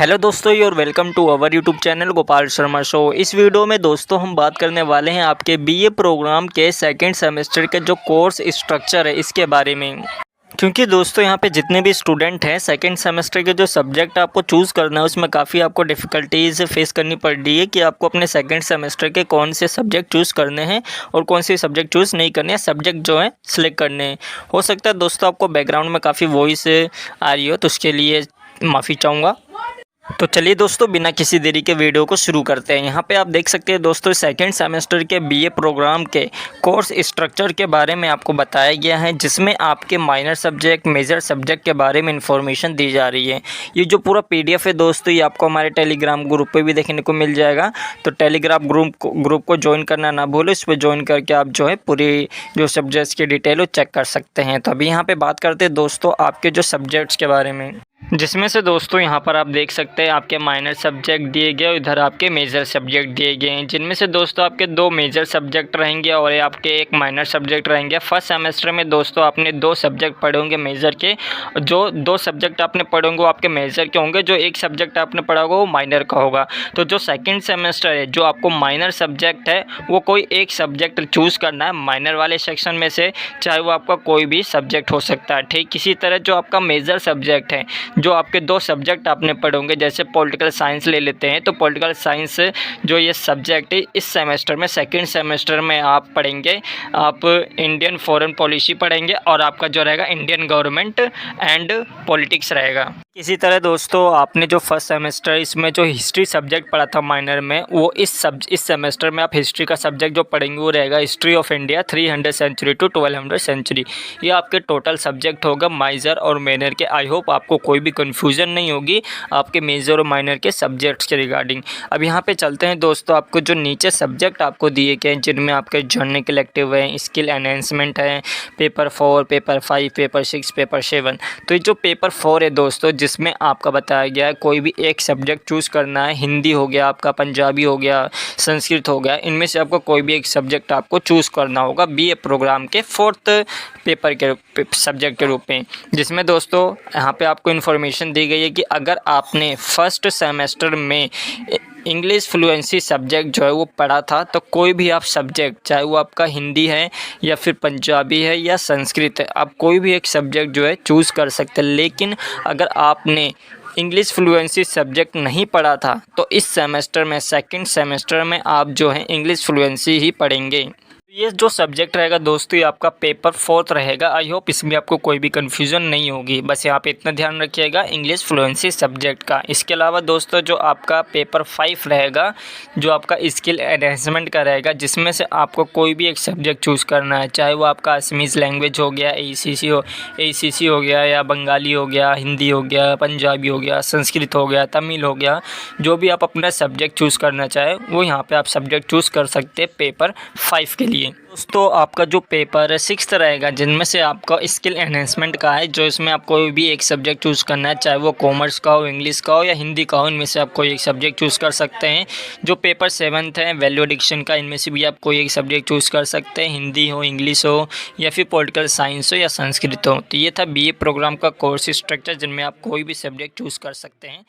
Hello दोस्तों और welcome to our YouTube channel Gopal Sharma show. इस वीडियो में दोस्तों हम बात करने वाले हैं आपके बीए प्रोग्राम के सेकंड सेमेस्टर के जो कोर्स स्ट्रक्चर है इसके बारे में। क्योंकि दोस्तों यहाँ पे जितने भी स्टूडेंट हैं सेकंड सेमेस्टर के जो सब्जेक्ट आपको चूज़ करना है उसमें काफ़ी आपको डिफ़िकल्टीज़ फेस करनी पड़ रही है कि आपको अपने सेकंड सेमेस्टर के कौन से सब्जेक्ट चूज़ करने हैं और कौन से सब्जेक्ट चूज़ नहीं करने हैं, सब्जेक्ट जो है सिलेक्ट करने हैं। हो सकता है दोस्तों आपको बैकग्राउंड में काफ़ी वॉइस आ रही हो, तो उसके लिए माफ़ी चाहूँगा। तो चलिए दोस्तों बिना किसी देरी के वीडियो को शुरू करते हैं। यहाँ पे आप देख सकते हैं दोस्तों सेकंड सेमेस्टर के बीए प्रोग्राम के कोर्स स्ट्रक्चर के बारे में आपको बताया गया है, जिसमें आपके माइनर सब्जेक्ट मेजर सब्जेक्ट के बारे में इंफॉर्मेशन दी जा रही है। ये जो पूरा पीडीएफ है दोस्तों ये आपको हमारे टेलीग्राम ग्रुप पे भी देखने को मिल जाएगा। तो टेलीग्राम ग्रुप को ज्वाइन करना ना भूलो, इस पर ज्वाइन करके आप जो है पूरी जो सब्जेक्ट्स की डिटेल वो चेक कर सकते हैं। तो अभी यहाँ पर बात करते हैं दोस्तों आपके जो सब्जेक्ट्स के बारे में, जिसमें से दोस्तों यहाँ पर आप देख सकते हैं आपके माइनर सब्जेक्ट दिए गए और इधर आपके मेजर सब्जेक्ट दिए गए हैं, जिनमें से दोस्तों आपके 2 मेजर सब्जेक्ट रहेंगे और ये आपके 1 माइनर सब्जेक्ट रहेंगे। फर्स्ट सेमेस्टर में दोस्तों आपने 2 सब्जेक्ट पढ़े होंगे मेजर के। जो 2 सब्जेक्ट आपने पढ़े होंगे वो आपके मेजर के होंगे, जो 1 सब्जेक्ट आपने पढ़ा होगा वो माइनर का होगा। तो जो सेकेंड सेमेस्टर है जो आपको माइनर सब्जेक्ट है वो कोई एक सब्जेक्ट चूज़ करना है माइनर वाले सेक्शन में से, चाहे वो आपका कोई भी सब्जेक्ट हो सकता है। ठीक इसी तरह जो आपका मेजर सब्जेक्ट है, जो आपके 2 सब्जेक्ट आपने पढ़े होंगे, जैसे पॉलिटिकल साइंस ले लेते हैं, तो पॉलिटिकल साइंस जो ये सब्जेक्ट है इस सेमेस्टर में सेकंड सेमेस्टर में आप पढ़ेंगे, आप इंडियन फॉरेन पॉलिसी पढ़ेंगे और आपका जो रहेगा इंडियन गवर्नमेंट एंड पॉलिटिक्स रहेगा। इसी तरह दोस्तों आपने जो फर्स्ट सेमेस्टर इसमें जो हिस्ट्री सब्जेक्ट पढ़ा था माइनर में, वो इस सेमेस्टर में आप हिस्ट्री का सब्जेक्ट जो पढ़ेंगे वो रहेगा history of India 300 century to 1200 century. ये आपके टोटल सब्जेक्ट होगा माइनर और माइनर के। आई होप आपको कोई भी कन्फ्यूज़न नहीं होगी आपके मेजर और माइनर के सब्जेक्ट्स के रिगार्डिंग। अब यहाँ पे चलते हैं दोस्तों, आपको जो नीचे सब्जेक्ट आपको दिए गए हैं जिनमें आपके जर्नल कलेक्टिव है, स्किल एनहेंसमेंट है, पेपर 4, पेपर 5, पेपर 6, पेपर 7। तो ये जो पेपर 4 है दोस्तों जिसमें आपका बताया गया है कोई भी एक सब्जेक्ट चूज़ करना है। हिंदी हो गया आपका, पंजाबी हो गया, संस्कृत हो गया, इनमें से आपको कोई भी एक सब्जेक्ट आपको चूज़ करना होगा बीए प्रोग्राम के 4th पेपर के सब्जेक्ट के रूप में। जिसमें दोस्तों यहाँ पे आपको इन्फॉर्मेशन दी गई है कि अगर आपने फर्स्ट सेमेस्टर में इंग्लिश फ्लुएंसी सब्जेक्ट जो है वो पढ़ा था, तो कोई भी आप सब्जेक्ट, चाहे वो आपका हिंदी है या फिर पंजाबी है या संस्कृत है, आप कोई भी एक सब्जेक्ट जो है चूज़ कर सकते हैं। लेकिन अगर आपने इंग्लिश फ्लुएंसी सब्जेक्ट नहीं पढ़ा था तो इस सेमेस्टर में सेकंड सेमेस्टर में आप जो है इंग्लिश फ्लुएंसी ही पढ़ेंगे। ये जो सब्जेक्ट रहेगा दोस्तों ये आपका पेपर 4 रहेगा। आई होप इसमें आपको कोई भी कन्फ्यूज़न नहीं होगी, बस यहाँ पे इतना ध्यान रखिएगा इंग्लिश फ्लुएंसी सब्जेक्ट का। इसके अलावा दोस्तों जो आपका पेपर 5 रहेगा जो आपका स्किल एनहेंसमेंट का रहेगा, जिसमें से आपको कोई भी एक सब्जेक्ट चूज़ करना है, चाहे वो आपका असमीज़ लैंग्वेज हो गया, ACC हो गया, या बंगाली हो गया, हिंदी हो गया, पंजाबी हो गया, संस्कृत हो गया, तमिल हो गया। जो भी आप अपना सब्जेक्ट चूज़ करना चाहें वो यहाँ पर आप सब्जेक्ट चूज़ कर सकते हैं पेपर 5 के लिए। दोस्तों आपका जो पेपर 6 रहेगा जिनमें से आपका स्किल एनहेंसमेंट का है, जो इसमें आप कोई भी एक सब्जेक्ट चूज़ करना है, चाहे वो कॉमर्स का हो, इंग्लिश का हो या हिंदी का हो, इनमें से आप कोई एक सब्जेक्ट चूज़ कर सकते हैं। जो पेपर 7th है वैल्यू एडिक्शन का, इनमें से भी आप कोई एक सब्जेक्ट चूज़ कर सकते हैं, हिंदी हो, इंग्लिश हो या फिर पॉलिटिकल साइंस हो या संस्कृत हो। तो ये था बीए प्रोग्राम का कोर्स स्ट्रक्चर जिनमें आप कोई भी सब्जेक्ट चूज़ कर सकते हैं।